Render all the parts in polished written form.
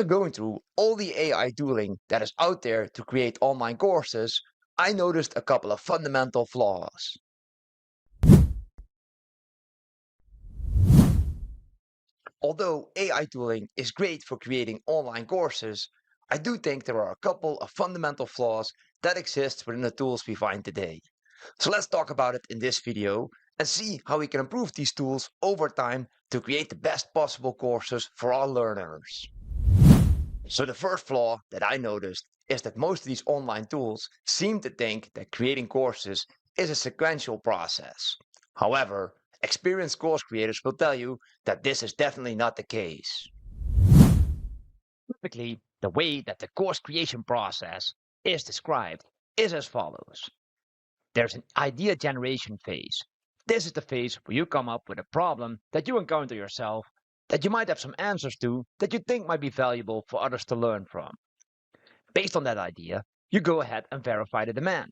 After going through all the AI tooling that is out there to create online courses, I noticed a couple of fundamental flaws. Although AI tooling is great for creating online courses, I do think there are a couple of fundamental flaws that exist within the tools we find today. So let's talk about it in this video and see how we can improve these tools over time to create the best possible courses for our learners. So the first flaw that I noticed is that most of these online tools seem to think that creating courses is a sequential process. However, experienced course creators will tell you that this is definitely not the case. Typically, the way that the course creation process is described is as follows. There's an idea generation phase. This is the phase where you come up with a problem that you encounter yourself, that you might have some answers to, that you think might be valuable for others to learn from. Based on that idea, you go ahead and verify the demand.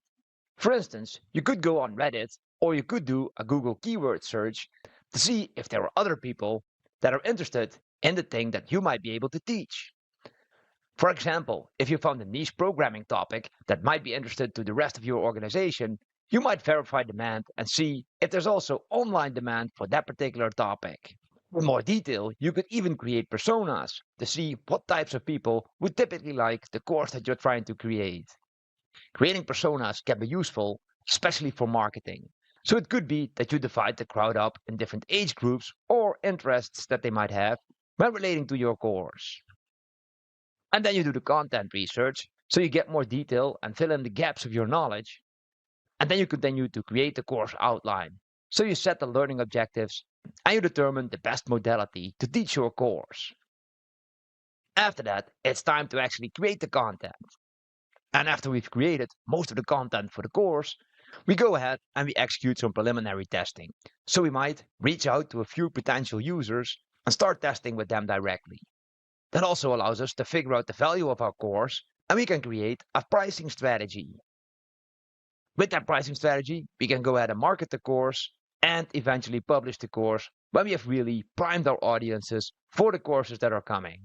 For instance, you could go on Reddit or you could do a Google keyword search to see if there are other people that are interested in the thing that you might be able to teach. For example, if you found a niche programming topic that might be interested to the rest of your organization, you might verify demand and see if there's also online demand for that particular topic. In more detail, you could even create personas to see what types of people would typically like the course that you're trying to create. Creating personas can be useful, especially for marketing. So it could be that you divide the crowd up in different age groups or interests that they might have when relating to your course. And then you do the content research, so you get more detail and fill in the gaps of your knowledge. And then you continue to create the course outline. So you set the learning objectives and you determine the best modality to teach your course. After that, it's time to actually create the content. And after we've created most of the content for the course, we go ahead and we execute some preliminary testing. So we might reach out to a few potential users and start testing with them directly. That also allows us to figure out the value of our course and we can create a pricing strategy. With that pricing strategy, we can go ahead and market the course and eventually publish the course when we have really primed our audiences for the courses that are coming.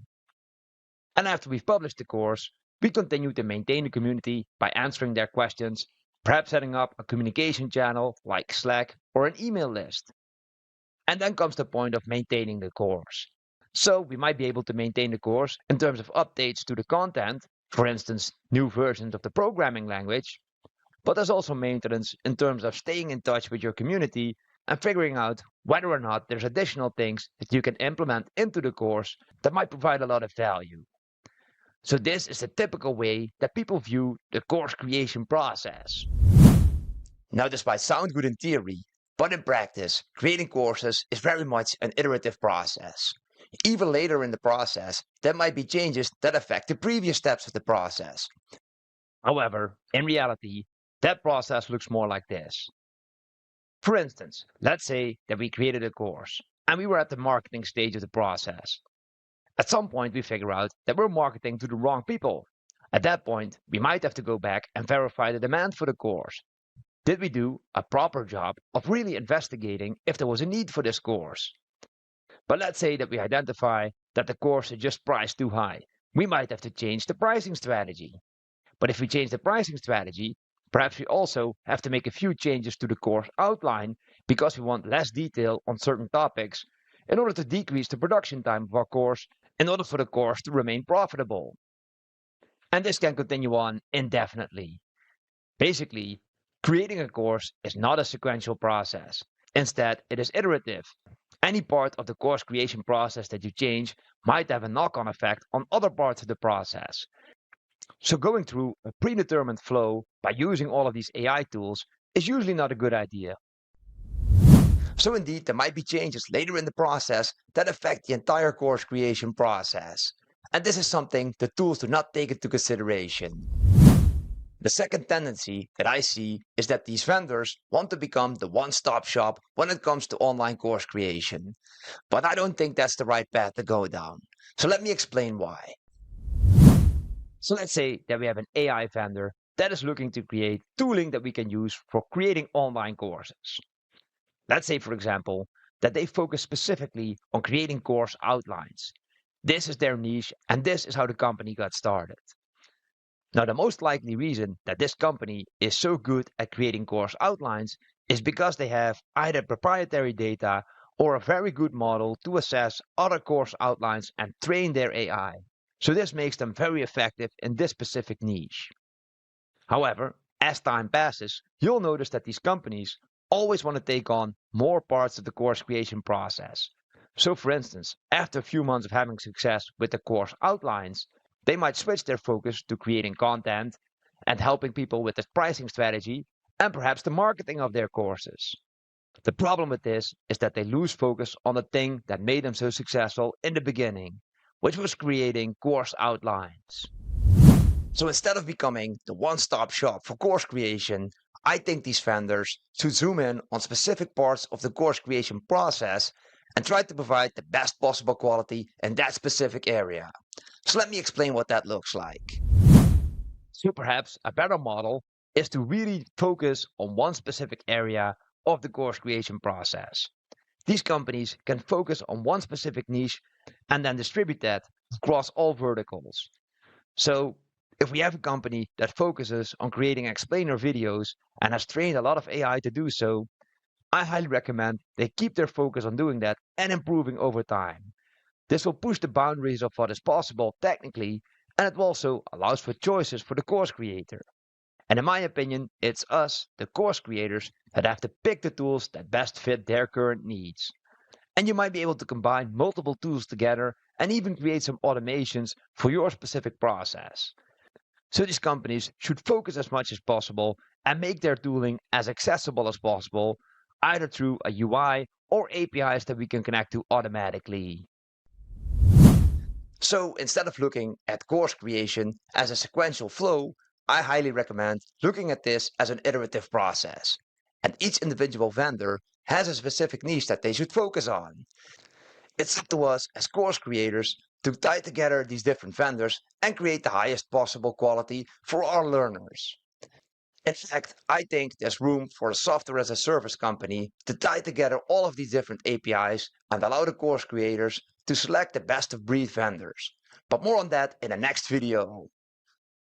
And after we've published the course, we continue to maintain the community by answering their questions, perhaps setting up a communication channel like Slack or an email list. And then comes the point of maintaining the course. So we might be able to maintain the course in terms of updates to the content, for instance, new versions of the programming language, but there's also maintenance in terms of staying in touch with your community and figuring out whether or not there's additional things that you can implement into the course that might provide a lot of value. So this is the typical way that people view the course creation process. Now this might sound good in theory, but in practice, creating courses is very much an iterative process. Even later in the process, there might be changes that affect the previous steps of the process. However, in reality, that process looks more like this. For instance, let's say that we created a course and we were at the marketing stage of the process. At some point, we figure out that we're marketing to the wrong people. At that point, we might have to go back and verify the demand for the course. Did we do a proper job of really investigating if there was a need for this course? But let's say that we identify that the course is just priced too high. We might have to change the pricing strategy. But if we change the pricing strategy, perhaps we also have to make a few changes to the course outline because we want less detail on certain topics in order to decrease the production time of our course in order for the course to remain profitable. And this can continue on indefinitely. Basically, creating a course is not a sequential process. Instead, it is iterative. Any part of the course creation process that you change might have a knock-on effect on other parts of the process. So going through a predetermined flow by using all of these AI tools is usually not a good idea. So indeed, there might be changes later in the process that affect the entire course creation process. And this is something the tools do not take into consideration. The second tendency that I see is that these vendors want to become the one-stop shop when it comes to online course creation. But I don't think that's the right path to go down. So let me explain why. So let's say that we have an AI vendor that is looking to create tooling that we can use for creating online courses. Let's say, for example, that they focus specifically on creating course outlines. This is their niche, and this is how the company got started. Now, the most likely reason that this company is so good at creating course outlines is because they have either proprietary data or a very good model to assess other course outlines and train their AI. So this makes them very effective in this specific niche. However, as time passes, you'll notice that these companies always want to take on more parts of the course creation process. So, for instance, after a few months of having success with the course outlines, they might switch their focus to creating content and helping people with the pricing strategy and perhaps the marketing of their courses. The problem with this is that they lose focus on the thing that made them so successful in the beginning, which was creating course outlines. So instead of becoming the one-stop shop for course creation, I think these vendors should zoom in on specific parts of the course creation process and try to provide the best possible quality in that specific area. So let me explain what that looks like. So perhaps a better model is to really focus on one specific area of the course creation process. These companies can focus on one specific niche and then distribute that across all verticals. So if we have a company that focuses on creating explainer videos and has trained a lot of AI to do so, I highly recommend they keep their focus on doing that and improving over time. This will push the boundaries of what is possible technically, and it also allows for choices for the course creator. And in my opinion, it's us, the course creators, that have to pick the tools that best fit their current needs. And you might be able to combine multiple tools together and even create some automations for your specific process. So these companies should focus as much as possible and make their tooling as accessible as possible, either through a UI or APIs that we can connect to automatically. So instead of looking at course creation as a sequential flow, I highly recommend looking at this as an iterative process. And each individual vendor has a specific niche that they should focus on. It's up to us as course creators to tie together these different vendors and create the highest possible quality for our learners. In fact, I think there's room for a software as a service company to tie together all of these different APIs and allow the course creators to select the best of breed vendors. But more on that in the next video.